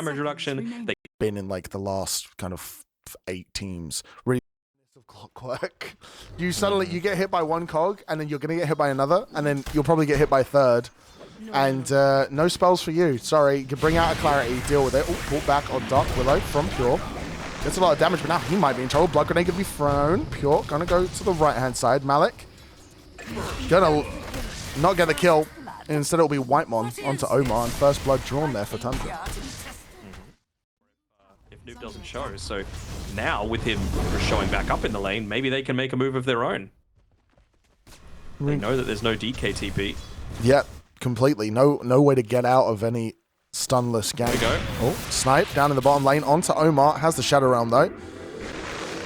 damage reduction. They've been in like the last kind of 8 teams. Really of clockwork. You suddenly you get hit by one cog, and then you're gonna get hit by another, and then you'll probably get hit by a third. And no spells for you. Sorry, you can bring out a clarity, deal with it. Oh, pull back on Dark Willow from Pure. Gets a lot of damage, but now he might be in trouble. Blood grenade gonna be thrown. Pure gonna go to the right-hand side. Malik gonna not get the kill. Instead it'll be Whitemon onto Omar, and first blood drawn there for Tundra. If Noob doesn't show, so now with him showing back up in the lane, maybe they can make a move of their own. They know that there's no DKTP. Yep, completely. No way to get out of any stunless gang. There we go. Oh, snipe down in the bottom lane onto Omar. Has the Shadow Realm though.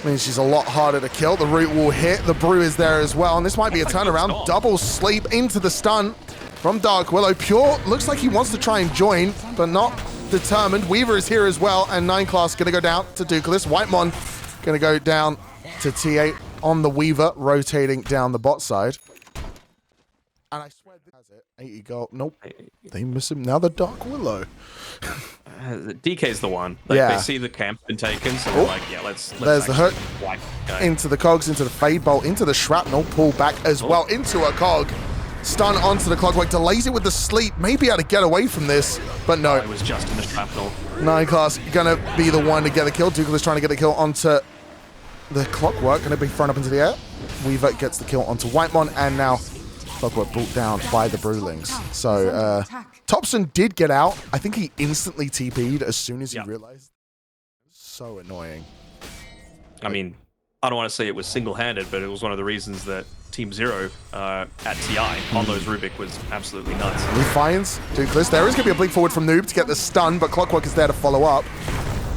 Means she's a lot harder to kill. The root will hit. The brew is there as well, and this might be a turnaround. Double sleep into the stun from Dark Willow. Pure looks like he wants to try and join, but not determined. Weaver is here as well, and 9 class gonna go down to Dukelis. Whitemon gonna go down to T8 on the Weaver, rotating down the bot side. And I swear this has it. 80 gold. Nope. They miss him. Now the Dark Willow. DK's the one. Like, yeah. They see the camp's been taken, so they're like, yeah, let's there's the hook. Into the cogs, into the Fade Bolt, into the Shrapnel. Pull back as well into a cog. Stun onto the Clockwork. Delays it with the sleep. Maybe able to get away from this, but no. It was just in the Shrapnel. 9 class gonna be the one to get the kill. Dukelis trying to get the kill onto the Clockwork. Gonna be thrown up into the air. Weaver gets the kill onto Whitemon, and now Clockwork brought down by the Brewlings. So Thompson did get out. I think he instantly TP'd as soon as he realized. So annoying. I mean, I don't want to say it was single-handed, but it was one of the reasons that Team Zero at TI on those Rubik was absolutely nuts. He finds Dukelis. There is going to be a blink forward from Noob to get the stun, but Clockwork is there to follow up.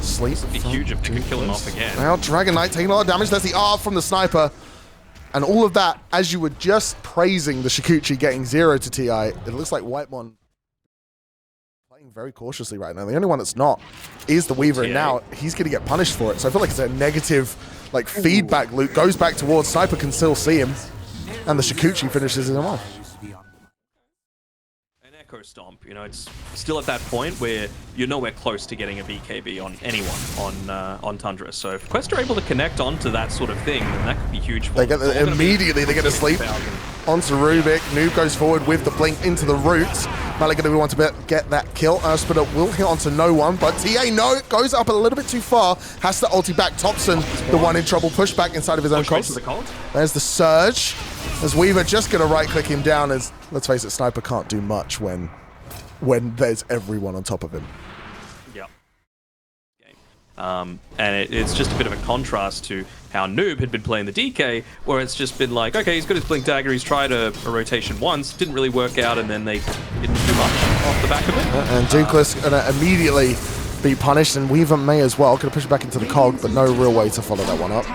Sleep. It would be huge if they could kill him off again. Now Dragon Knight taking a lot of damage. There's the R from the sniper. And all of that, as you were just praising the Shikuchi getting 0 to TI, it looks like Whitemon playing very cautiously right now. The only one that's not is the Weaver, and now he's going to get punished for it. So I feel like it's a negative feedback loop. Goes back towards Sniper, can still see him, and the Shikuchi finishes him off. An Echo Stomp, you know, it's still at that point where you're nowhere close to getting a BKB on anyone on Tundra. So if Quest are able to connect onto that sort of thing, then that could be huge for them. Immediately they get a sleep onto Rubik. Noob goes forward with the blink into the roots. Malik going to want to get that kill. But it will hit onto no one, but TA goes up a little bit too far. Has to ulti back. Thompson, the one in trouble, push back inside of his own cogs. There's the surge. As Weaver just going to right-click him down, as, let's face it, Sniper can't do much when there's everyone on top of him. Yep. And it's just a bit of a contrast to how Noob had been playing the DK, where it's just been like, okay, he's got his Blink Dagger, he's tried a rotation once, didn't really work out, and then they didn't do much off the back of it. And Dukelis going to immediately be punished, and Weaver may as well. Going to push it back into the cog, but no real way to follow that one up.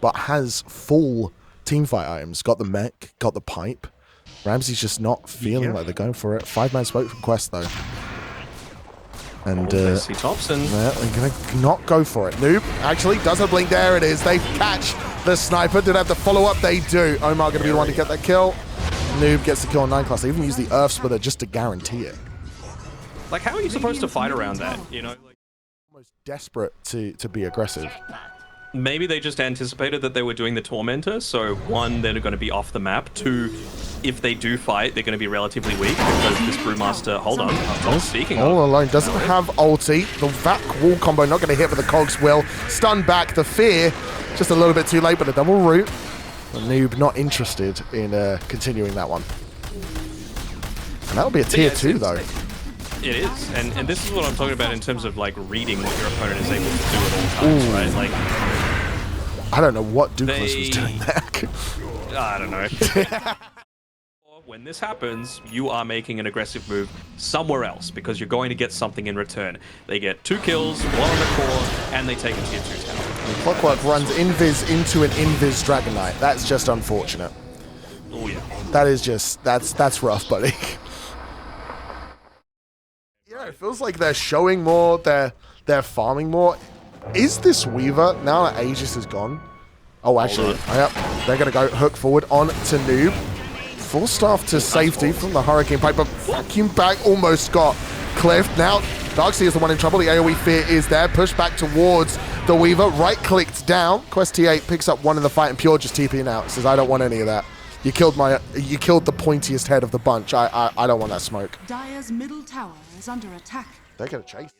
But has full teamfight items. Got the mech, got the pipe. Ramsey's just not feeling like they're going for it. 5-man smoke from Quest though. And see Thompson. Yeah, they're gonna not go for it. Noob actually does a blink. There it is. They catch the sniper. Did have the follow-up? They do. Omar gonna be the one to get that kill. Noob gets the kill on 9 class. They even use the Earth Splitter just to guarantee it. Like, how are you supposed to fight around that? You know, like, almost desperate to be aggressive. Maybe they just anticipated that they were doing the Tormentor, so 1, they're going to be off the map. 2, if they do fight, they're going to be relatively weak because this Brewmaster, hold on, speaking all alone, doesn't have ulti. The Vac wall combo not going to hit, but the Cogs will. Stun back, the Fear, just a little bit too late, but a double root. The Noob not interested in continuing that one. And that'll be a tier 2 though. It is, and this is what I'm talking about in terms of like reading what your opponent is able to do at all times, right? Like, I don't know what Dukelis was doing there. I don't know. When this happens, you are making an aggressive move somewhere else because you're going to get something in return. They get 2 kills, 1 on the core, and they take a tier 2 tower. And Clockwork runs Invis into an Invis Dragon Knight. That's just unfortunate. Oh yeah. That is just, that's rough, buddy. Yeah, it feels like they're showing more, they're farming more. Is this Weaver, now that Aegis is gone? Oh, actually, yep, they're going to go hook forward on to Noob. Forced off to safety from the Hurricane Pipe, but Vacuum Bag almost got cliffed. Now, Darkseid is the one in trouble. The AoE Fear is there. Pushed back towards the Weaver. Right-clicked down. Quest T8 picks up one in the fight, and Pure just TPing out. Says, I don't want any of that. You killed the pointiest head of the bunch. I don't want that smoke. Dire's middle tower is under attack. They're going to chase.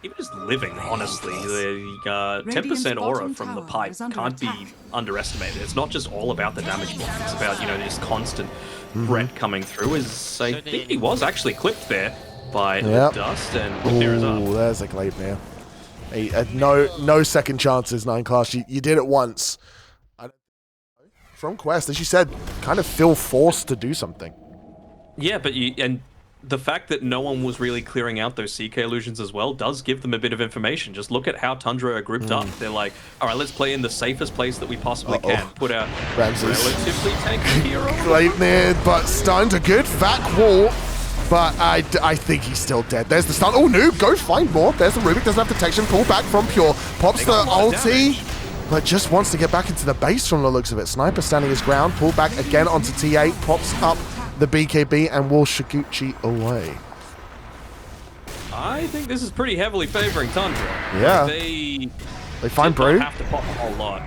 Even just living, honestly, the 10% aura from the pipe can't be underestimated. It's not just all about the damage block. It's about, you know, this constant threat coming through. I think he was actually clipped there by the dust, and Rapier is up. There's a Gleipnir. No second chances, 9 class. You did it once. From Quest, as you said, kind of feel forced to do something. Yeah, but the fact that no one was really clearing out those CK illusions as well does give them a bit of information. Just look at how Tundra are grouped up. They're like, all right, let's play in the safest place that we possibly can. Put our relatively tanky hero. Gleipnir, but stunned. A good vac wall, but I think he's still dead. There's the stun. Oh, Noob, go find more. There's the Rubik, doesn't have protection. Pull back from Pure. Pops the ulti, but just wants to get back into the base from the looks of it. Sniper standing his ground. Pull back again onto T8. Pops up the BKB and will Shiguchi away. I think this is pretty heavily favoring Tundra. Yeah. They find Brew. Have to pop a whole lot.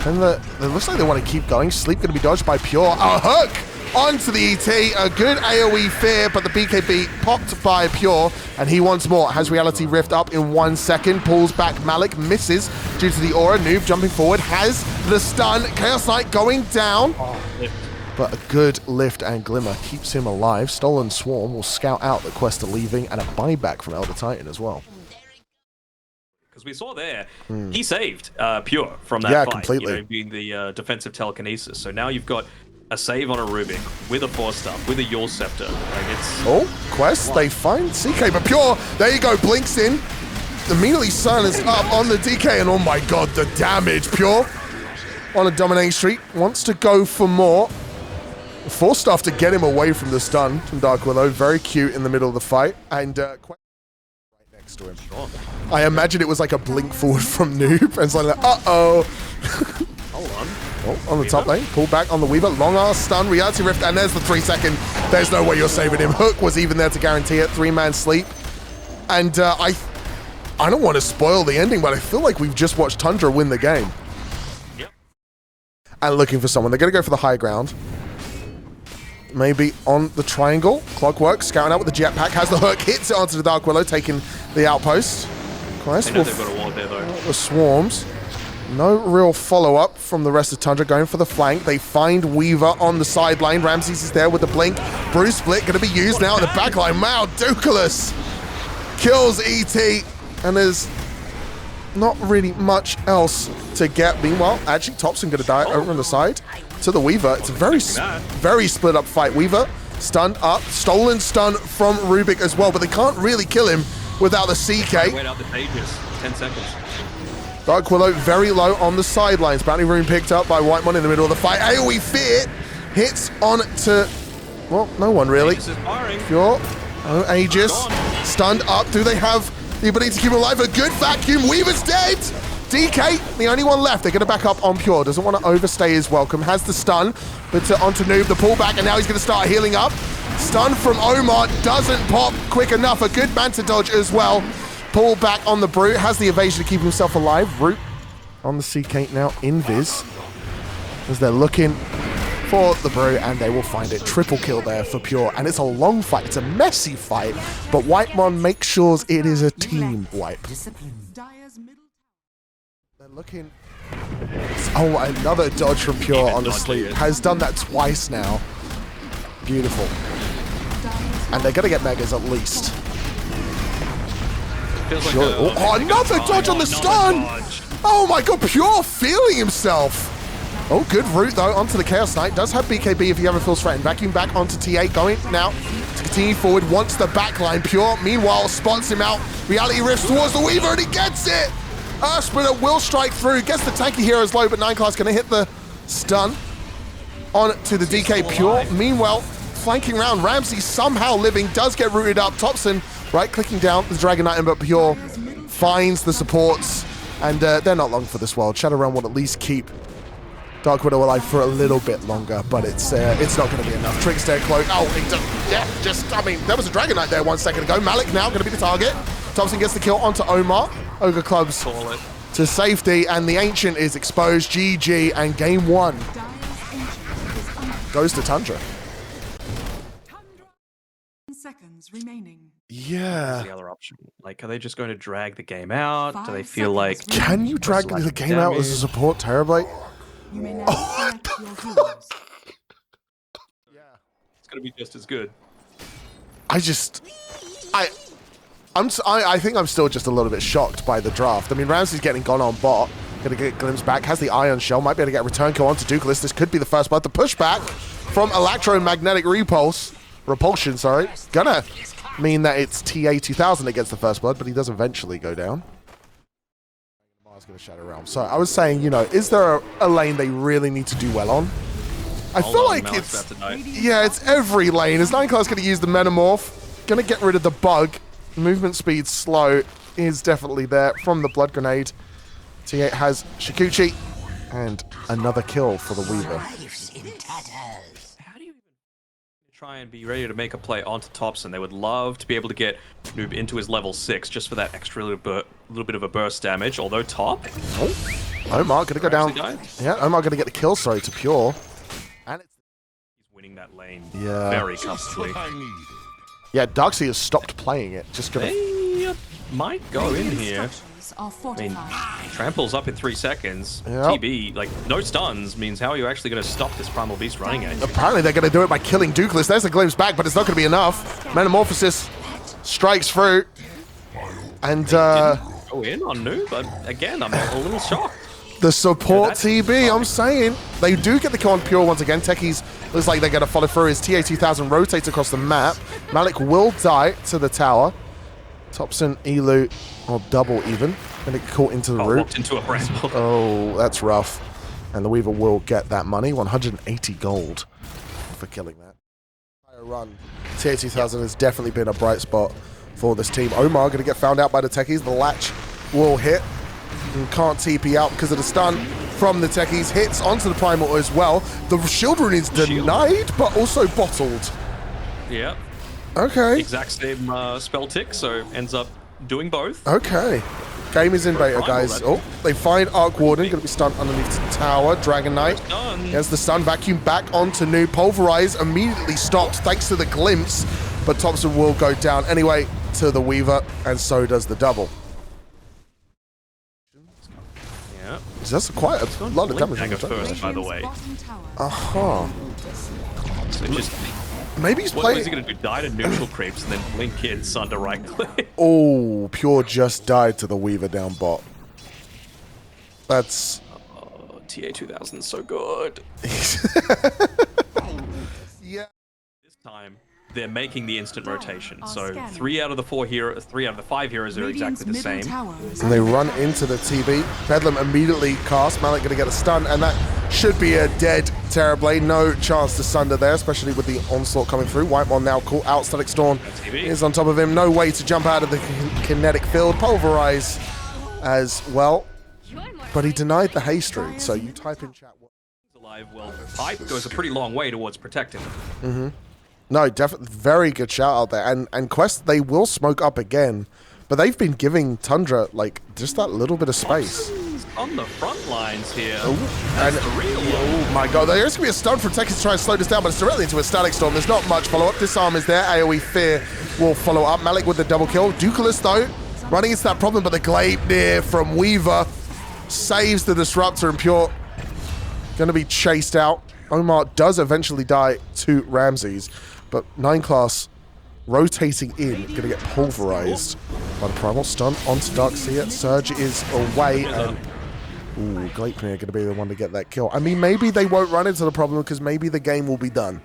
And it looks like they want to keep going. Sleep going to be dodged by Pure. A hook onto the ET. A good AoE Fear, but the BKB popped by Pure, and he wants more. Has Reality Rift up in 1 second. Pulls back Malik. Misses due to the aura. Noob jumping forward. Has the stun. Chaos Knight going down. But a good lift and glimmer keeps him alive. Stolen Swarm will scout out the Quest are leaving, and a buyback from Elder Titan as well. Because we saw there, he saved Pure from that fight. Completely. You know, being the defensive telekinesis. So now you've got a save on a Rubik with a 4-star, with a Yule Scepter. Like it's Quest, they find CK, but Pure, there you go, blinks in. Immediately silence up on the DK, and oh my god, the damage. Pure on a dominating streak, wants to go for more. Forced off to get him away from the stun from Dark Willow. Very cute in the middle of the fight. And right next to him. I imagine it was like a blink forward from Noob. And it's like, uh-oh. Hold on. Oh, on the top lane. Pull back on the Weaver. Long ass stun. Reality Rift. And there's the 3-second. There's no way you're saving him. Hook was even there to guarantee it. 3-man sleep. And I don't want to spoil the ending, but I feel like we've just watched Tundra win the game. Yep. And looking for someone. They're going to go for the high ground. Maybe on the triangle. Clockwork scouting out with the jetpack. Has the hook. Hits it onto the Dark Willow, taking the outpost. Quest will they've got a ward there, though. The swarms. No real follow-up from the rest of Tundra. Going for the flank. They find Weaver on the sideline. Ramses is there with the blink. Bruce Split going to be used now in the backline. Wow, Dukalus kills ET. And there's not really much else to get. Meanwhile, actually, Thompson going to die over on the side. To the Weaver. It's a very split up fight. Weaver stunned up. Stolen stun from Rubik as well, but they can't really kill him without the CK. Wait out the pages. 10 seconds. Dark Willow very low on the sidelines. Bounty Rune picked up by Whitemon in the middle of the fight. AoE Fear hits on to, well, no one really. Pure. Oh, Aegis. Stunned up. Do they have the ability to keep him alive? A good vacuum. Weaver's dead. DK, the only one left. They're going to back up on Pure. Doesn't want to overstay his welcome. Has the stun, but onto Noob, the pullback, and now he's going to start healing up. Stun from Omar doesn't pop quick enough. A good Manta dodge as well. Pull back on the Brute. Has the evasion to keep himself alive. Root on the CK now. Invis. As they're looking for the Brute, and they will find it. Triple kill there for Pure. And it's a long fight. It's a messy fight. But Whitemon makes sure it is a team wipe. They're looking. Oh, another dodge from Pure on the sleep. Has done that twice now. Beautiful. And they're going to get Megas at least. Like another dodge on the stun! Oh my god, Pure feeling himself! Oh, good route though onto the Chaos Knight. Does have BKB if he ever feels threatened. Vacuum back onto T8, going now to continue forward. Wants the backline. Pure, meanwhile, spots him out. Reality Rifts towards the Weaver, and he gets it! Earthsplitter will strike through. Gets the tanky heroes low, but 9 class going to hit the stun on to the DK Pure. Meanwhile, flanking round, Ramsey somehow living, does get rooted up. Thompson right-clicking down the Dragon Knight, but Pure finds the supports, and they're not long for this world. Shadowrun will at least keep Dark Widow alive for a little bit longer, but it's not going to be enough. Trickster cloak. Oh, I mean, there was a Dragon Knight there 1 second ago. Malik now going to be the target. Thompson gets the kill onto Omar. Ogre clubs to safety, and the Ancient is exposed. GG, and game 1 goes to Tundra. Seconds remaining. Yeah. What's the other option? Like, are they just going to drag the game out? Do they feel like... Can you drag the game out as a support terribly? You may now select your heroes. Yeah. It's going to be just as good. I think I'm still just a little bit shocked by the draft. I mean, Ramsey's getting gone on bot. Gonna get glimpse back. Has the Ion Shell. Might be able to get a return kill onto Dukelis. This could be the first blood. The pushback from Electromagnetic Repulsion, sorry. Gonna mean that it's TI13 that gets the first blood, but he does eventually go down. Mars gonna Shadow Realm. So I was saying, you know, is there a lane they really need to do well on? I feel like it's every lane. As 9class gonna use the Metamorph, gonna get rid of the bug. Movement speed slow is definitely there from the Blood Grenade. T8 has Shikuchi, and another kill for the Weaver. How do you even try and be ready to make a play onto Thompson? They would love to be able to get Noob into his level 6 just for that extra little bit of a burst damage, although top. Oh, Omar gonna go down. Yeah, Omar gonna get the kill, sorry, to Pure. And he's winning that lane very comfortably. Yeah, Darkseid has stopped playing it. Just gonna... They might go in here. I mean, tramples up in 3 seconds. Yep. TB, like, no stuns means how are you actually going to stop this Primal Beast running at you? Apparently they're going to do it by killing Dukelis. There's a glimpse back, but it's not going to be enough. Metamorphosis strikes through. And, go in on Noob, but again, I'm a little shocked. The support TB, I'm saying. They do get the kill on Pure once again. Techies looks like they're going to follow through. His TA2000 rotates across the map. Malik will die to the tower. Thompson, Elu, or double even. Gonna get caught into the root. Walked into a bramble. Oh, that's rough. And the Weaver will get that money. 180 gold for killing that. Higher run. TA2000 has definitely been a bright spot for this team. Omar gonna get found out by the techies. The latch will hit. And can't TP out because of the stun from the techies. Hits onto the Primal as well. The shield rune is denied, but also bottled. Yep. Okay. Exact same spell tick, so ends up doing both. Okay. Game is in beta, guys. Oh, they find Arc Warden. Going to be stunned underneath the tower. Dragon Knight. Here's the stun. Vacuum back onto Noob. Pulverize immediately stopped thanks to the glimpse. But Thompson will go down anyway to the Weaver, and so does the double. Yeah. That's quite a lot of damage on the first, by the way. Uh-huh. So just... Maybe he's what playing... is he going to do? Die to neutral creeps and then blink in Sunder right click? Oh, Pure just died to the Weaver down bot. That's... Oh, TA2000 is so good. Yeah. This time, they're making the instant rotation. So 3 out of the 5 heroes are exactly the same. And they run into the TB. Bedlam immediately cast. Malik gonna get a stun, and that should be a dead Terrorblade. No chance to Sunder there, especially with the onslaught coming through. Whitemon now caught out. Static Storm is on top of him. No way to jump out of the kinetic field. Pulverize as well. But he denied the haste rune, so you type in chat. Alive, well, pipe goes a pretty long way towards protecting him. Mm-hmm. No, definitely very good shout out there. And Quest, they will smoke up again, but they've been giving Tundra like just that little bit of space. On the front lines here. That's the real one. Oh my god, there's gonna be a stun from Tekken to try and slow this down, but it's directly into a Static Storm. There's not much follow-up. Disarm is there. AoE Fear will follow up. Malik with the double kill. Dukelis though, running into that problem, but the Gleipnir from Weaver saves the Disruptor, and Pure gonna be chased out. Omar does eventually die to Ramses, but 9class rotating in, gonna get pulverized by the Primal. Stun onto Darkseid. Surge is away, and ooh, Gleipnir gonna be the one to get that kill. I mean, maybe they won't run into the problem because maybe the game will be done.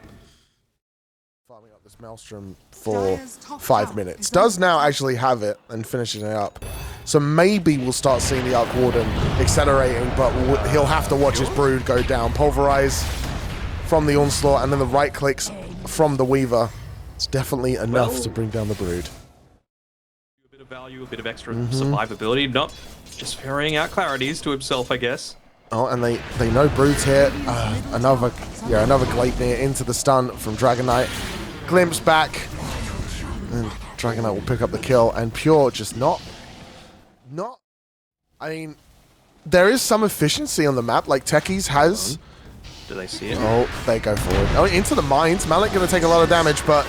Farming up this Maelstrom for 5 minutes. Does now actually have it and finishing it up. So maybe we'll start seeing the Arc Warden accelerating, but he'll have to watch his Brood go down. Pulverize from the Onslaught, and then the right clicks from the Weaver. It's definitely enough to bring down the Brood. A bit of value, a bit of extra survivability. Not just ferrying out clarities to himself, I guess. Oh, and they know Brood's here. Another Gleipnir into the stun from Dragon Knight. Glimpse back. And Dragon Knight will pick up the kill. And Pure just not... I mean, there is some efficiency on the map. Like, Techies has... Do they see it? Oh, they go forward. Oh, into the mines. Malik going to take a lot of damage, but...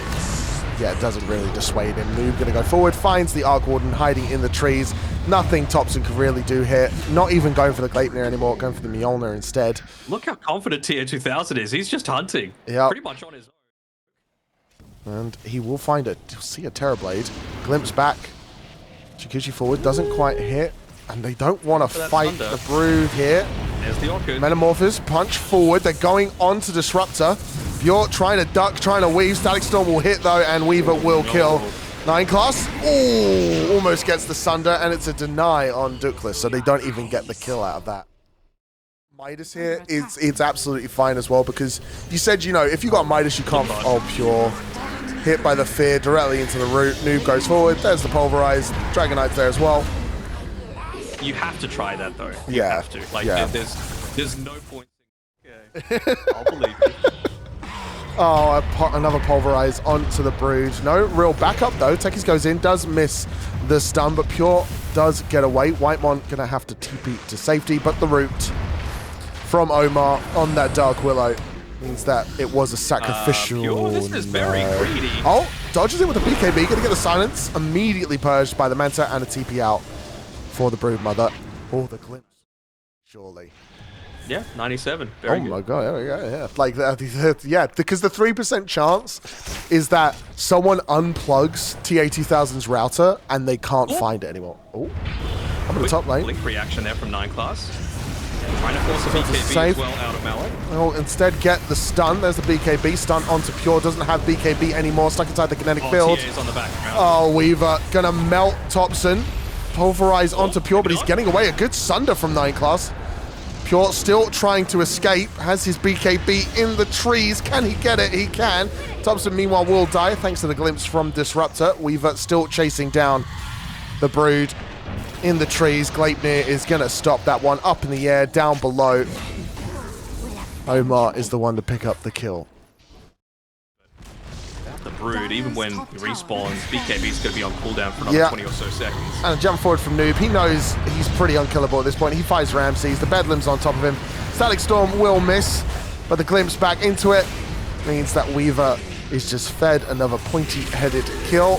yeah, it doesn't really dissuade him. Noob going to go forward, finds the Arc Warden hiding in the trees. Nothing Topson could really do here. Not even going for the Gleipnir anymore, going for the Mjolnir instead. Look how confident TI13 is. He's just hunting. Yeah. Pretty much on his own. And he will find it. He'll see a Terrorblade. Glimpse back. Chikuchi forward, doesn't quite hit. And they don't want to fight Thunder. the Brood here. There's the Orchid. Metamorphosis, punch forward. They're going on to Disruptor. Pure trying to duck, trying to weave. Static Storm will hit though, and Weaver will kill. 9 class. Ooh, almost gets the Sunder, and it's a deny on Dukless, so they don't even get the kill out of that. Midas here, it's absolutely fine as well, because you said, you know, if you got Midas, you can't... oh, Pure. Hit by the Fear directly into the root. Noob goes forward. There's the Pulverize. Dragon Knight's there as well. You have to try that though. You Yeah. have to. Like, Yeah. there's no point. Okay. I'll believe you. Oh, another Pulverize onto the Brood. No real backup though. Techies goes in, does miss the stun, but Pure does get away. Whitemon gonna have to TP to safety, but the root from Omar on that Dark Willow means that it was a sacrificial. Pure, this is very greedy. Oh, dodges it with a BKB, gonna get the silence. Immediately purged by the Manta and a TP out for the Brood Mother. Oh, the glimpse. Surely. Yeah, 97. Very good. My god, there we go, yeah. Like, yeah, because the 3% chance is that someone unplugs TA2000's router and they can't find it anymore. Oh, I'm in the top lane. Blink reaction there from 9 class. Trying to force a BKB safe. as well out of Malik. Oh, instead get the stun. There's the BKB. Stun onto Pure. Doesn't have BKB anymore. Stuck inside the kinetic field. TA is on the background. Oh, Weaver gonna melt Topson. Pulverize onto Pure, but he's getting away. A good Sunder from 9 class. Pure still trying to escape. Has his BKB in the trees. Can he get it? He can. Topson, meanwhile, will die thanks to the glimpse from Disruptor. Weaver still chasing down the Brood in the trees. Gleipnir is going to stop that one. Up in the air, down below. Omar is the one to pick up the kill. The Brood, even when he respawns, BKB's going to be on cooldown for another 20 or so seconds. And a jump forward from Noob. He knows he's pretty unkillable at this point. He fights Ramses. The Bedlam's on top of him. Static Storm will miss, but the glimpse back into it means that Weaver is just fed another pointy-headed kill.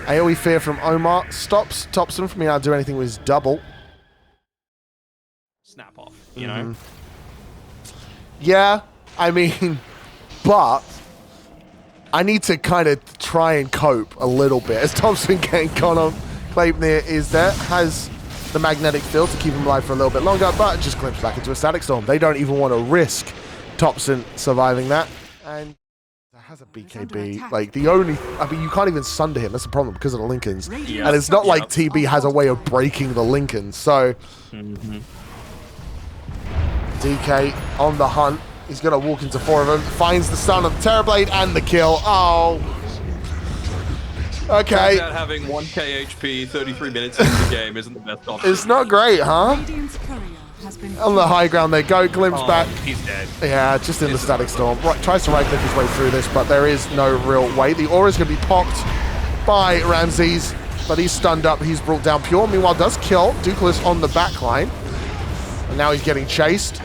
AoE Fear from Omar stops Topson from being able to do anything with his double. Snap off, you know? Yeah, I mean, but I need to kind of try and cope a little bit. As Topson getting gone on, Gleipnir is there, has the magnetic field to keep him alive for a little bit longer, but just glimpse back into a Static Storm. They don't even want to risk Topson surviving that. And that has a BKB. Like, the only... I mean, you can't even sunder him. That's the problem because of the Lincolns. Yeah. And it's not like TB has a way of breaking the Lincolns. So, DK on the hunt. He's going to walk into 4 of them. Finds the stun of the Terrorblade and the kill. Oh. Okay. Turns out having 1k HP 33 minutes into the game isn't the best option. It's not great, huh? Radiant's courier has been On the high ground they go. Glimpse back. He's dead. Yeah, just in the Static Storm. Right, tries to right-click his way through this, but there is no real way. The aura's going to be popped by Ramses, but he's stunned up. He's brought down Pure. Meanwhile, does kill Dukless on the back line. And now he's getting chased.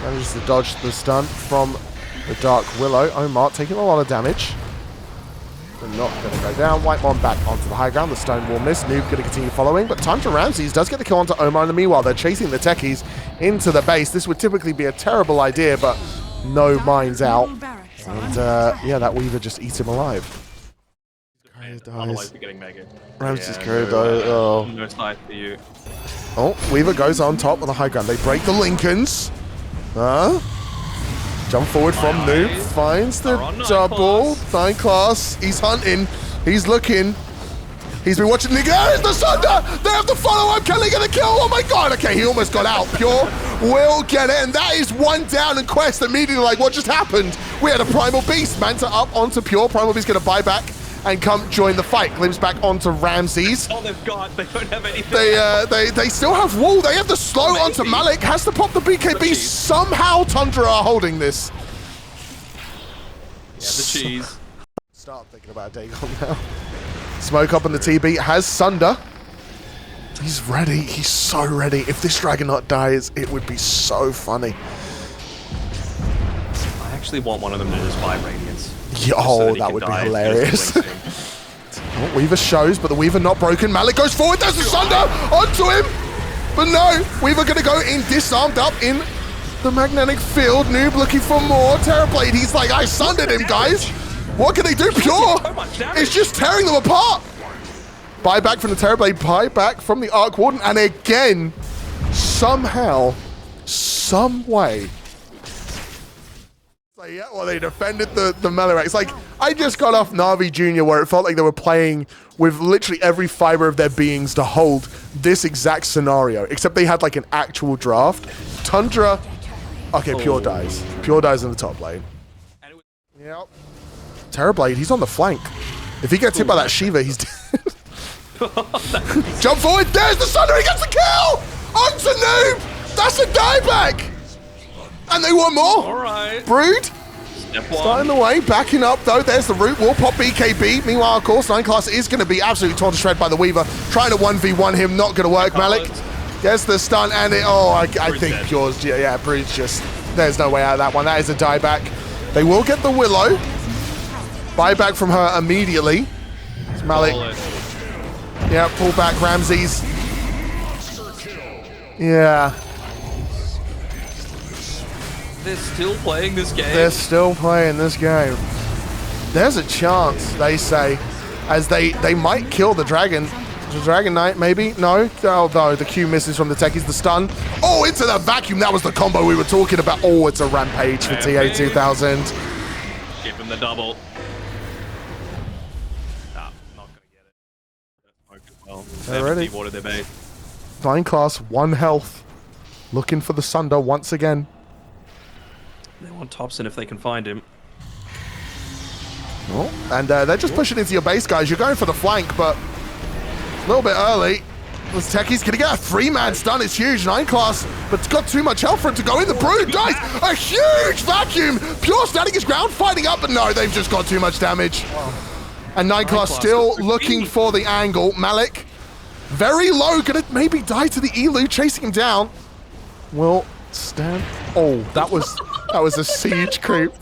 Manages to dodge the stun from the Dark Willow. Omar taking a lot of damage. They're not going to go down. Whitemon back onto the high ground. The stone will miss. Noob going to continue following. But Tundra Ramses does get the kill onto Omar. In the meanwhile, they're chasing the Techies into the base. This would typically be a terrible idea, but no mines out. And yeah, that Weaver just eats him alive. Otherwise, we're getting mega. Ramses carried though. No sight for you. Oh, Weaver goes on top of the high ground. They break the Lincolns. Jump forward from Noob. Finds the double. 9 class. He's hunting. He's looking. He's been watching the... There's the Sunder! They have to follow up. Can they get a kill? Oh my god. Okay, he almost got out. Pure will get it. And that is one down. And Quest immediately like, what just happened? We had a Primal Beast. Manta up onto Pure. Primal Beast going to buy back and come join the fight. Glimpse back onto Ramses. All they've got, they don't have anything. They still have wall. They have the slow onto Malik. Has to pop the BKB. Somehow Tundra are holding this. Yeah, the cheese. Start thinking about Dagon now. Smoke up on the TB. Has Sunder. He's ready. He's so ready. If this Dragonaut dies, it would be so funny. I actually want one of them to just buy Radiance. Yeah, oh, that would be hilarious. Oh, Weaver shows, but the Weaver not broken. Malik goes forward. There's the Sunder onto him. But no, Weaver going to go in disarmed up in the magnetic field. Noob looking for more. Terrorblade, he's like, I sundered him, guys. What can they do? Pure. It's just tearing them apart. Buyback from the Terrorblade, buyback from the Arc Warden, and again, somehow, some way. So yeah, well, they defended the Melee. It's like, I just got off Na'Vi Jr. where it felt like they were playing with literally every fiber of their beings to hold this exact scenario, except they had like an actual draft. Tundra, okay, Pure dies. Pure dies in the top lane. Yep. Terrorblade, he's on the flank. If he gets hit by that Shiva, he's dead. Jump forward, there's the Sunder, he gets the kill! Onto Noob! That's a dieback! And they want more! Alright. Brood, Step one. starting the way, backing up though, there's the root wall, pop BKB. Meanwhile, of course, 9 class is going to be absolutely torn to shred by the Weaver. Trying to 1v1 him, not going to work. Malik gets the stun, and it, I think dead. Pure's, yeah, Brood's just, there's no way out of that one. That is a dieback. They will get the Willow. Buyback from her immediately. It's Malik. Yeah, pull back Ramses. Yeah. They're still playing this game. They're still playing this game. There's a chance, they say, as they might kill the Dragon. The Dragon Knight, maybe? No? Oh, no, the Q misses from the techies, the stun. Oh, into the vacuum. That was the combo we were talking about. Oh, it's a rampage for TI13. Give him the double. Well, They're ready. Water their base. 9 class, 1 health. Looking for the Sunder once again. They want Thompson if they can find him. Oh, and they're just pushing into your base, guys. You're going for the flank, but a little bit early. This Techie's gonna get a 3-man stun. It's huge. 9 class, but it's got too much health for it to go in. The Brood dies. A huge vacuum. Pure standing his ground, fighting up, but no, they've just got too much damage. And 9 class still looking for the angle. Malik, very low, gonna maybe die to the Elu, chasing him down. Will stand. Oh, that was a siege creep.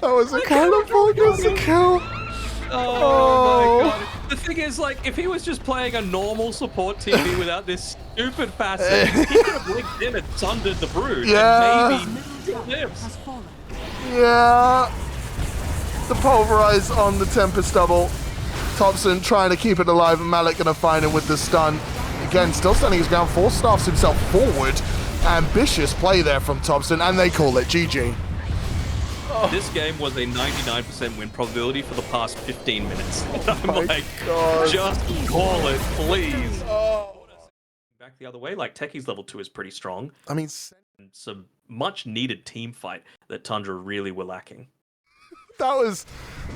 That was a kind of focus to kill. Oh my god. The thing is, like, if he was just playing a normal support TV without this stupid facet, he could have blinked in and sundered the Brood. Yeah. And maybe he lives. Yeah. The pulverize on the Tempest double. Thompson trying to keep it alive, and Malik gonna find him with the stun. Again, still standing his ground, force staffs himself forward. Ambitious play there from Thompson, and they call it GG. This game was a 99% win probability for the past 15 minutes. I'm my like, God. just call it, please. Back the other way, like Techie's level 2 is pretty strong. I mean, And some much needed team fight that Tundra really were lacking. that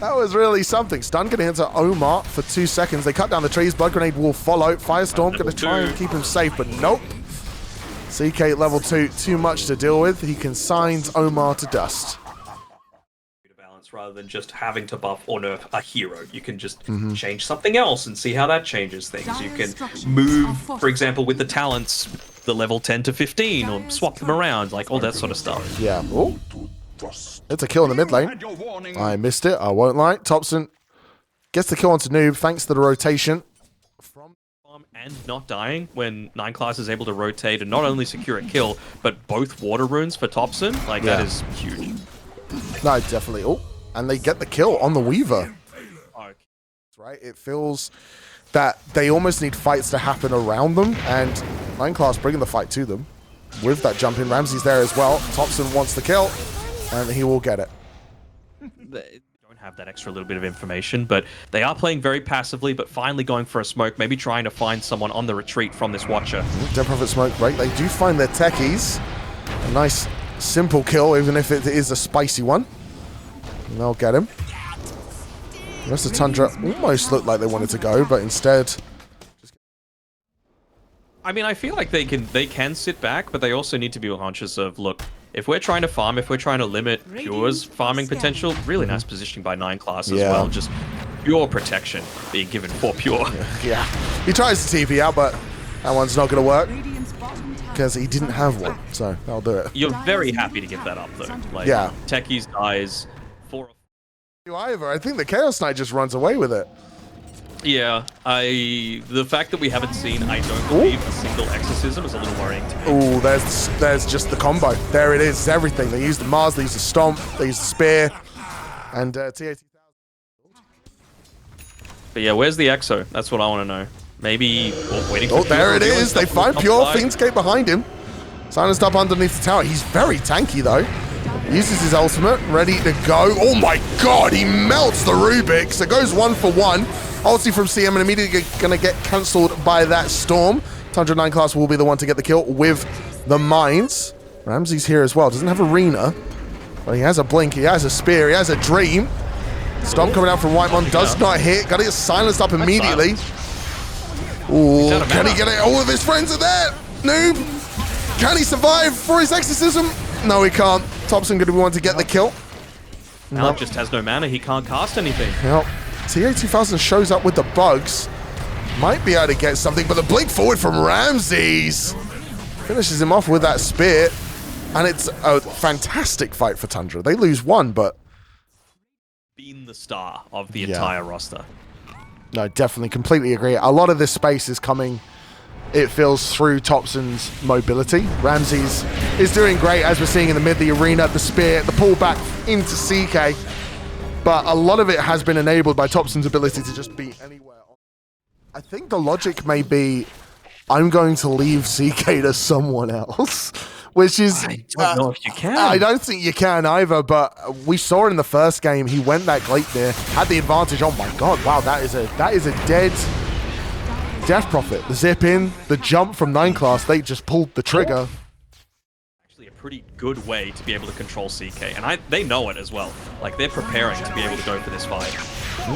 was really something. Stun gonna enter Omar for 2 seconds. They cut down the trees. Blood grenade will follow. Firestorm gonna try and keep him safe, but nope. CK level 2, too much to deal with. He consigns Omar to dust. Balance rather than just having to buff or nerf a hero. You can just change something else and see how that changes things. You can move, for example, with the talents, the level 10 to 15, or swap them around, like all that sort of stuff. Yeah. Oh. It's a kill in the mid lane. I missed it, I won't lie. Thompson gets the kill onto Noob thanks to the rotation. And not dying when 9 class is able to rotate and not only secure a kill, but both water runes for Thompson, like that is huge. No, definitely. Oh, and they get the kill on the Weaver. Okay. Right? It feels that they almost need fights to happen around them, and 9 class bringing the fight to them. With that jump in, Ramsey's there as well. Thompson wants the kill, and he will get it. They don't have that extra little bit of information, but they are playing very passively, but finally going for a smoke, maybe trying to find someone on the retreat from this Watcher. Dead Prophet smoke break. They do find their techies. A nice, simple kill, even if it is a spicy one. And they'll get him. The rest of Tundra almost looked like they wanted to go, but instead... I mean, I feel like they can sit back, but they also need to be conscious of, look, if we're trying to farm, if we're trying to limit Pure's farming potential, really nice positioning by 9 class as well. Just pure protection being given for Pure. Yeah. He tries to TP out, but that one's not going to work because he didn't have one, so that'll do it. You're very happy to give that up, though. Like, yeah. Techies dies 4. Either. I think the Chaos Knight just runs away with it. Yeah, the fact that we haven't seen, I don't believe, a single exorcism is a little worrying to me. Oh, there's just the combo. There it is. It's everything. They use the Mars, they use the Stomp, they use the Spear, and TI13. But yeah, where's the Exo? That's what I want to know. Maybe waiting for there it is. They find Pure. Fiendscape behind him. Silenced up underneath the tower. He's very tanky though. Uses his ultimate, ready to go. Oh my god, he melts the Rubik. So goes 1 for 1. Ulti from CM and immediately gonna get cancelled by that Storm. Tundra 9 class will be the one to get the kill with the mines. Ramsey's here as well. Doesn't have Arena, but he has a Blink, he has a Spear, he has a Dream. Stomp coming out from Whitemon does not hit. Gotta get silenced up immediately. Ooh, can he get it? All of his friends are there. Noob, can he survive for his exorcism? No, he can't. Thompson gonna be one to get the kill. Malak just has no mana. He can't cast anything. Yep. TI13 shows up with the bugs. Might be able to get something, but the blink forward from Ramses finishes him off with that spear. And it's a fantastic fight for Tundra. They lose 1, but... been the star of the entire roster. No, definitely. Completely agree. A lot of this space is coming, it feels, through Thompson's mobility. Ramses is doing great, as we're seeing in the mid, the arena, the spear, the pullback into CK. But a lot of it has been enabled by Thompson's ability to just be anywhere. I think the logic may be, I'm going to leave CK to someone else, which is... I don't know if you can. I don't think you can either, but we saw it in the first game. He went that Gleipnir, had the advantage. Oh my god, wow, that is a dead Death Prophet. The zip in, the jump from 9 class, they just pulled the trigger. A pretty good way to be able to control CK, and they know it as well. Like, they're preparing to be able to go for this fight.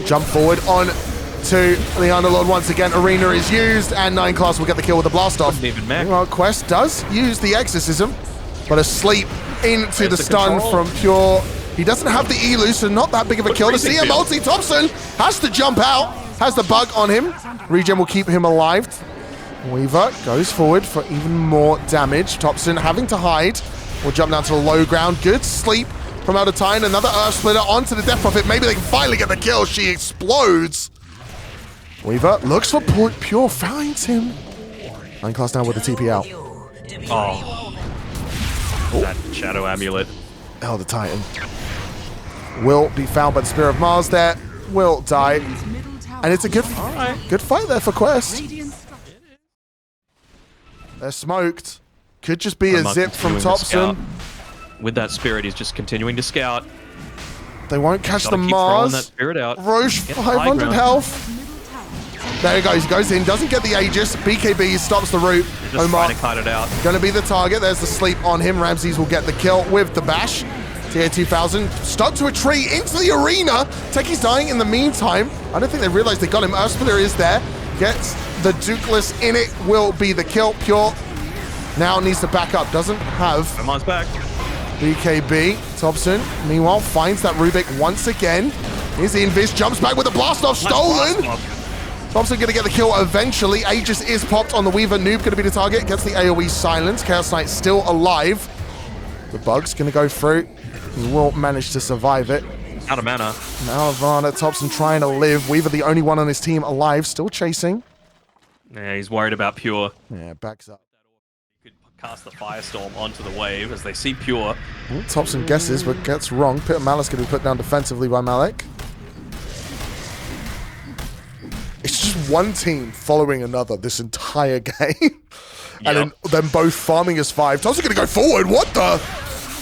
Jump forward on to the Underlord once again. Arena is used, and 9 class will get the kill with the blast off. Meanwhile, Quest does use the exorcism, but asleep into the stun from Pure. He doesn't have the Elu, so not that big of a kill. The CM ulti, Thompson has to jump out, has the bug on him. Regen will keep him alive. Weaver goes forward for even more damage. Thompson having to hide. Will jump down to the low ground. Good sleep from out of time. Another Earth Splitter onto the Death Prophet. Maybe they can finally get the kill. She explodes. Weaver looks for Pure, finds him. 9 class down with the TP out. Oh. That Shadow Amulet. Oh, the Titan. Will be found by the Spear of Mars there. Will die. And it's a good fight there for Quest. They're smoked. Could just be a zip from Thompson. With that spirit, he's just continuing to scout. They won't catch the Mars. That spirit out. Roche, 500 health. There he goes. He goes in. Doesn't get the Aegis. BKB stops the route. Omar trying to cut it out. Going to be the target. There's the sleep on him. Ramses will get the kill with the bash. TI13 stuck to a tree into the arena. Techi's dying in the meantime. I don't think they realized they got him. Earthsplitter is there. Gets the Dukeless in it. Will be the kill. Pure now needs to back up. Doesn't have Omar's back. BKB. Thompson, meanwhile, finds that Rubik once again. Here's the Invis. Jumps back with the blast off. Stolen. Thompson going to get the kill eventually. Aegis is popped on the Weaver. Noob going to be the target. Gets the AoE silence. Chaos Knight still alive. The bug's going to go through. He will manage to survive it. Out of mana. Now Ivana, Thompson trying to live. Weaver the only one on his team alive. Still chasing. Yeah, he's worried about Pure. Yeah, backs up. He could cast the Firestorm onto the wave as they see Pure. Well, Thompson guesses, but gets wrong. Pit of Malice going to be put down defensively by Malik. It's just one team following another this entire game. And then them both farming as 5. Thompson going to go forward. What the?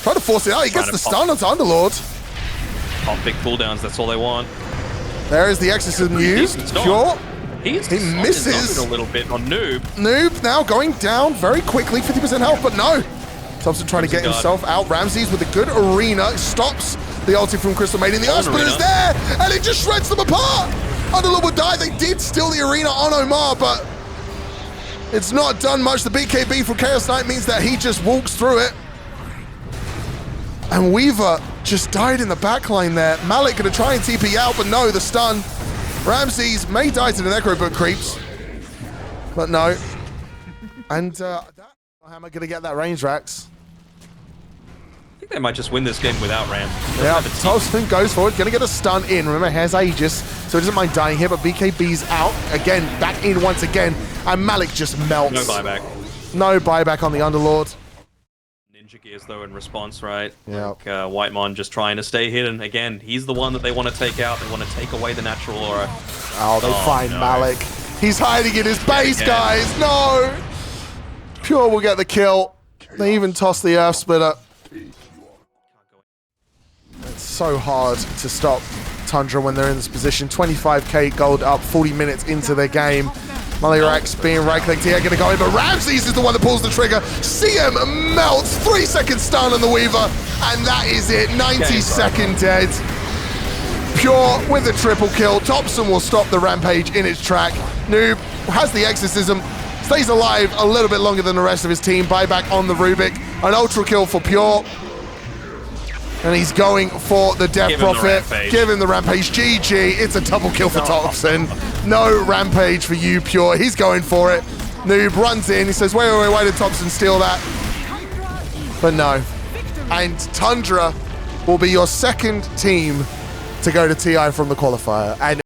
Trying to force it out. He gets the stun onto Underlord. Pop big cooldowns. That's all they want. There is the exorcism used. Pure. He misses a little bit on Noob. Noob now going down very quickly. 50% health, but no. Thompson trying to get himself out. Ramses with a good arena. Stops The ulti from Crystal Maiden. The Earth Splitter is there, and it just shreds them apart. Underlord would die. They did steal the arena on Omar, but it's not done much. The BKB from Chaos Knight means that he just walks through it. And Weaver just died in the backline there. Malik gonna try and TP out, but no, the stun. Ramses may die to the Necro Book creeps, but no. And Hammer gonna get that range, Rax. I think they might just win this game without Ram. Yeah, Tolson goes forward, gonna get a stun in. Remember, has Aegis, so he doesn't mind dying here, but BKB's out. Again, back in once again, and Malik just melts. No buyback. No buyback on the Underlord. Ninja Gears, though, in response, right? Yeah. Like, Whitemon just trying to stay hidden. Again, he's the one that they want to take out. They want to take away the natural aura. Oh, they find no. Malik. He's hiding in his base, again. guys. No! Pure will get the kill. They even toss the Earth Splitter. It's so hard to stop Tundra when they're in this position. 25k gold up 40 minutes into their game. Rax being right-clicked here, gonna go in, but Ramses is the one that pulls the trigger. CM melts, 3-second stun on the Weaver, and that is it, 90-second dead. Pure with a triple kill. Thompson will stop the rampage in its track. Noob has the exorcism, stays alive a little bit longer than the rest of his team. Buyback on the Rubik, an ultra kill for Pure. And he's going for the Death Prophet. Give him the rampage. GG. It's a double kill for Thompson. No rampage for you, Pure. He's going for it. Noob runs in. He says, why did Thompson steal that? But no. And Tundra will be your second team to go to TI from the qualifier. And